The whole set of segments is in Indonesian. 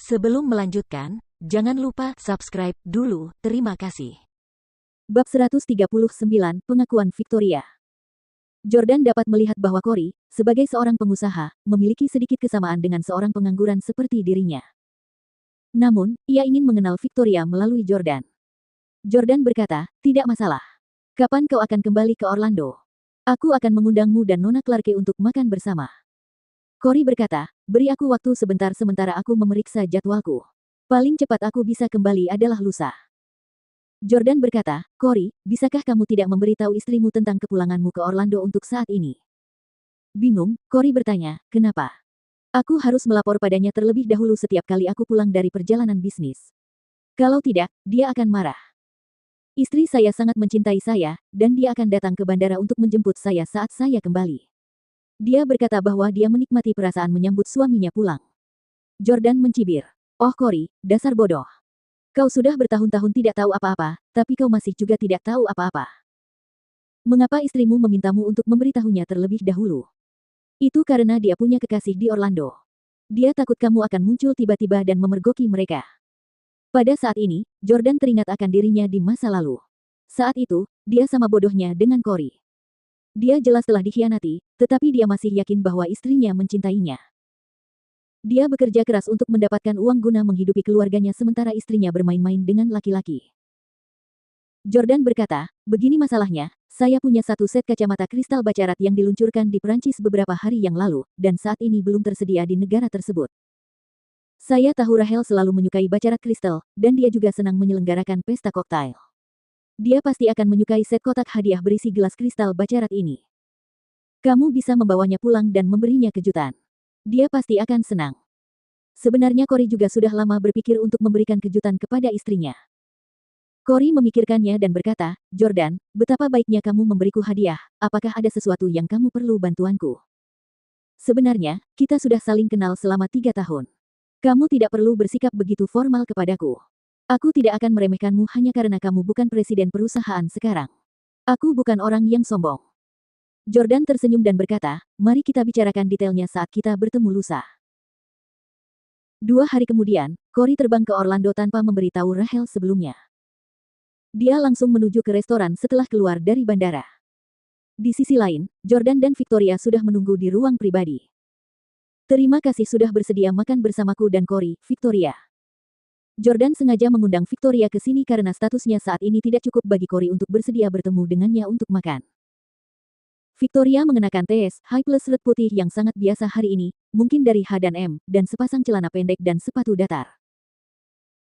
Sebelum melanjutkan, jangan lupa subscribe dulu. Terima kasih. Bab 139, Pengakuan Victoria. Jordan dapat melihat bahwa Cory, sebagai seorang pengusaha, memiliki sedikit kesamaan dengan seorang pengangguran seperti dirinya. Namun, ia ingin mengenal Victoria melalui Jordan. Jordan berkata, "Tidak masalah. Kapan kau akan kembali ke Orlando? Aku akan mengundangmu dan Nona Clarke untuk makan bersama." Cory berkata, "Beri aku waktu sebentar sementara aku memeriksa jadwalku. Paling cepat aku bisa kembali adalah lusa." Jordan berkata, "Cory, bisakah kamu tidak memberitahu istrimu tentang kepulanganmu ke Orlando untuk saat ini?" Bingung, Cory bertanya, "Kenapa? Aku harus melapor padanya terlebih dahulu setiap kali aku pulang dari perjalanan bisnis. Kalau tidak, dia akan marah. Istri saya sangat mencintai saya, dan dia akan datang ke bandara untuk menjemput saya saat saya kembali." Dia berkata bahwa dia menikmati perasaan menyambut suaminya pulang. Jordan mencibir, "Oh Cory, dasar bodoh. Kau sudah bertahun-tahun tidak tahu apa-apa, tapi kau masih juga tidak tahu apa-apa. Mengapa istrimu memintamu untuk memberitahunya terlebih dahulu? Itu karena dia punya kekasih di Orlando. Dia takut kamu akan muncul tiba-tiba dan memergoki mereka." Pada saat ini, Jordan teringat akan dirinya di masa lalu. Saat itu, dia sama bodohnya dengan Cory. Dia jelas telah dikhianati, tetapi dia masih yakin bahwa istrinya mencintainya. Dia bekerja keras untuk mendapatkan uang guna menghidupi keluarganya sementara istrinya bermain-main dengan laki-laki. Jordan berkata, "Begini masalahnya, saya punya satu set kacamata kristal bacarat yang diluncurkan di Prancis beberapa hari yang lalu, dan saat ini belum tersedia di negara tersebut. Saya tahu Rahel selalu menyukai bacarat kristal, dan dia juga senang menyelenggarakan pesta koktail. Dia pasti akan menyukai set kotak hadiah berisi gelas kristal bacarat ini. Kamu bisa membawanya pulang dan memberinya kejutan. Dia pasti akan senang." Sebenarnya Cory juga sudah lama berpikir untuk memberikan kejutan kepada istrinya. Cory memikirkannya dan berkata, "Jordan, betapa baiknya kamu memberiku hadiah, apakah ada sesuatu yang kamu perlu bantuanku? Sebenarnya, kita sudah saling kenal selama 3 tahun. Kamu tidak perlu bersikap begitu formal kepadaku. Aku tidak akan meremehkanmu hanya karena kamu bukan presiden perusahaan sekarang. Aku bukan orang yang sombong." Jordan tersenyum dan berkata, "Mari kita bicarakan detailnya saat kita bertemu lusa." 2 hari kemudian, Cory terbang ke Orlando tanpa memberitahu Rahel sebelumnya. Dia langsung menuju ke restoran setelah keluar dari bandara. Di sisi lain, Jordan dan Victoria sudah menunggu di ruang pribadi. "Terima kasih sudah bersedia makan bersamaku dan Cory, Victoria." Jordan sengaja mengundang Victoria ke sini karena statusnya saat ini tidak cukup bagi Cory untuk bersedia bertemu dengannya untuk makan. Victoria mengenakan tes high plus red putih yang sangat biasa hari ini, mungkin dari H&M, dan sepasang celana pendek dan sepatu datar.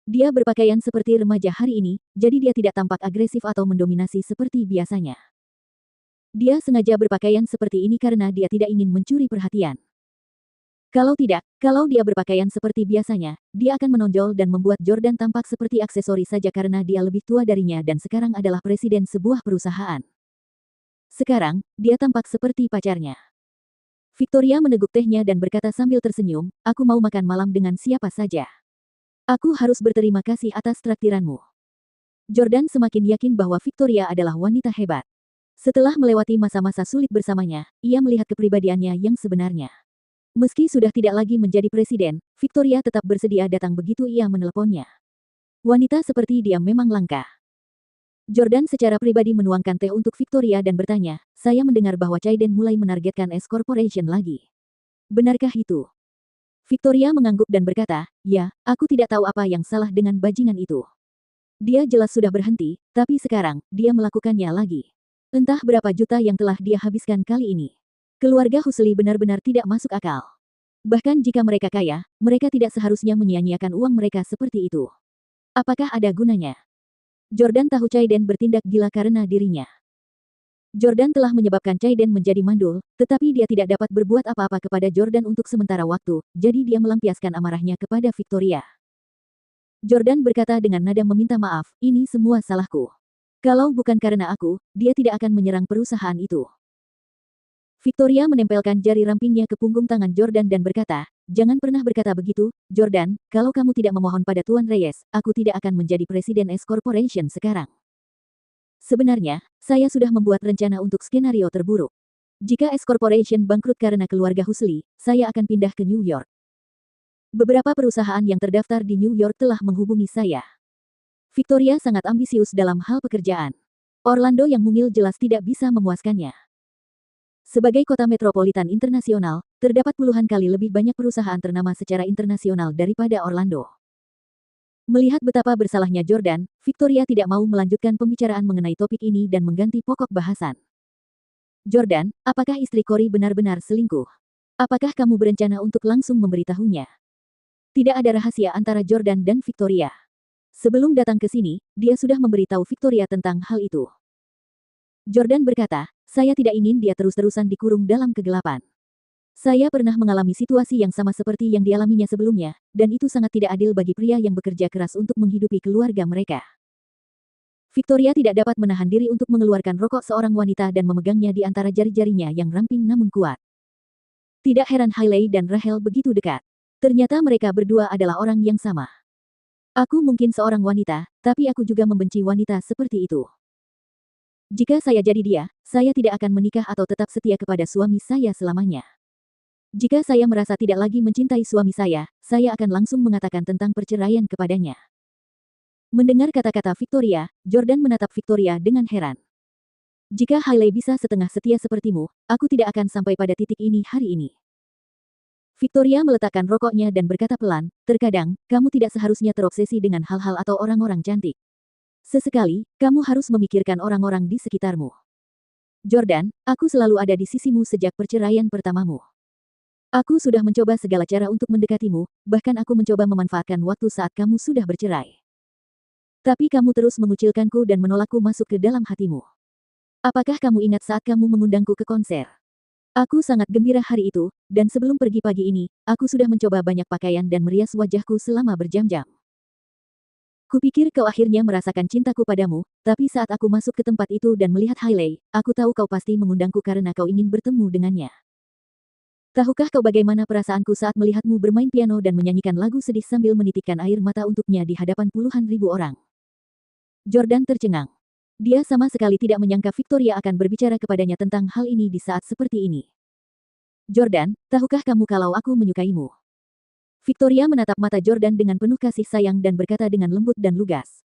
Dia berpakaian seperti remaja hari ini, jadi dia tidak tampak agresif atau mendominasi seperti biasanya. Dia sengaja berpakaian seperti ini karena dia tidak ingin mencuri perhatian. Kalau tidak, kalau dia berpakaian seperti biasanya, dia akan menonjol dan membuat Jordan tampak seperti aksesori saja karena dia lebih tua darinya dan sekarang adalah presiden sebuah perusahaan. Sekarang, dia tampak seperti pacarnya. Victoria meneguk tehnya dan berkata sambil tersenyum, "Aku mau makan malam dengan siapa saja. Aku harus berterima kasih atas traktiranmu." Jordan semakin yakin bahwa Victoria adalah wanita hebat. Setelah melewati masa-masa sulit bersamanya, ia melihat kepribadiannya yang sebenarnya. Meski sudah tidak lagi menjadi presiden, Victoria tetap bersedia datang begitu ia meneleponnya. Wanita seperti dia memang langka. Jordan secara pribadi menuangkan teh untuk Victoria dan bertanya, "Saya mendengar bahwa Caiden mulai menargetkan S Corporation lagi. Benarkah itu?" Victoria mengangguk dan berkata, "Ya, aku tidak tahu apa yang salah dengan bajingan itu. Dia jelas sudah berhenti, tapi sekarang, dia melakukannya lagi. Entah berapa juta yang telah dia habiskan kali ini. Keluarga Husli benar-benar tidak masuk akal. Bahkan jika mereka kaya, mereka tidak seharusnya menyia-nyiakan uang mereka seperti itu. Apakah ada gunanya?" Jordan tahu Caiden bertindak gila karena dirinya. Jordan telah menyebabkan Caiden menjadi mandul, tetapi dia tidak dapat berbuat apa-apa kepada Jordan untuk sementara waktu, jadi dia melampiaskan amarahnya kepada Victoria. Jordan berkata dengan nada meminta maaf, "Ini semua salahku. Kalau bukan karena aku, dia tidak akan menyerang perusahaan itu." Victoria menempelkan jari rampingnya ke punggung tangan Jordan dan berkata, "Jangan pernah berkata begitu, Jordan, kalau kamu tidak memohon pada Tuan Reyes, aku tidak akan menjadi presiden S Corporation sekarang. Sebenarnya, saya sudah membuat rencana untuk skenario terburuk. Jika S Corporation bangkrut karena keluarga Husli, saya akan pindah ke New York. Beberapa perusahaan yang terdaftar di New York telah menghubungi saya. Victoria sangat ambisius dalam hal pekerjaan. Orlando yang mungil jelas tidak bisa memuaskannya. Sebagai kota metropolitan internasional, terdapat puluhan kali lebih banyak perusahaan ternama secara internasional daripada Orlando. Melihat betapa bersalahnya Jordan, Victoria tidak mau melanjutkan pembicaraan mengenai topik ini dan mengganti pokok bahasan. Jordan, apakah istri Cory benar-benar selingkuh? Apakah kamu berencana untuk langsung memberitahunya? Tidak ada rahasia antara Jordan dan Victoria. Sebelum datang ke sini, dia sudah memberitahu Victoria tentang hal itu. Jordan berkata, saya tidak ingin dia terus-terusan dikurung dalam kegelapan. Saya pernah mengalami situasi yang sama seperti yang dialaminya sebelumnya, dan itu sangat tidak adil bagi pria yang bekerja keras untuk menghidupi keluarga mereka. Victoria tidak dapat menahan diri untuk mengeluarkan rokok seorang wanita dan memegangnya di antara jari-jarinya yang ramping namun kuat. Tidak heran Hailey dan Rachel begitu dekat. Ternyata mereka berdua adalah orang yang sama. Aku mungkin seorang wanita, tapi aku juga membenci wanita seperti itu. Jika saya jadi dia, saya tidak akan menikah atau tetap setia kepada suami saya selamanya. Jika saya merasa tidak lagi mencintai suami saya akan langsung mengatakan tentang perceraian kepadanya. Mendengar kata-kata Victoria, Jordan menatap Victoria dengan heran. Jika Hailey bisa setengah setia sepertimu, aku tidak akan sampai pada titik ini hari ini. Victoria meletakkan rokoknya dan berkata pelan, terkadang, kamu tidak seharusnya terobsesi dengan hal-hal atau orang-orang cantik. Sesekali, kamu harus memikirkan orang-orang di sekitarmu. Jordan, aku selalu ada di sisimu sejak perceraian pertamamu. Aku sudah mencoba segala cara untuk mendekatimu, bahkan aku mencoba memanfaatkan waktu saat kamu sudah bercerai. Tapi kamu terus mengucilkanku dan menolakku masuk ke dalam hatimu. Apakah kamu ingat saat kamu mengundangku ke konser? Aku sangat gembira hari itu, dan sebelum pergi pagi ini, aku sudah mencoba banyak pakaian dan merias wajahku selama berjam-jam. Kupikir kau akhirnya merasakan cintaku padamu, tapi saat aku masuk ke tempat itu dan melihat Hailey, aku tahu kau pasti mengundangku karena kau ingin bertemu dengannya. Tahukah kau bagaimana perasaanku saat melihatmu bermain piano dan menyanyikan lagu sedih sambil menitikkan air mata untuknya di hadapan puluhan ribu orang? Jordan tercengang. Dia sama sekali tidak menyangka Victoria akan berbicara kepadanya tentang hal ini di saat seperti ini. Jordan, tahukah kamu kalau aku menyukaimu? Victoria menatap mata Jordan dengan penuh kasih sayang dan berkata dengan lembut dan lugas.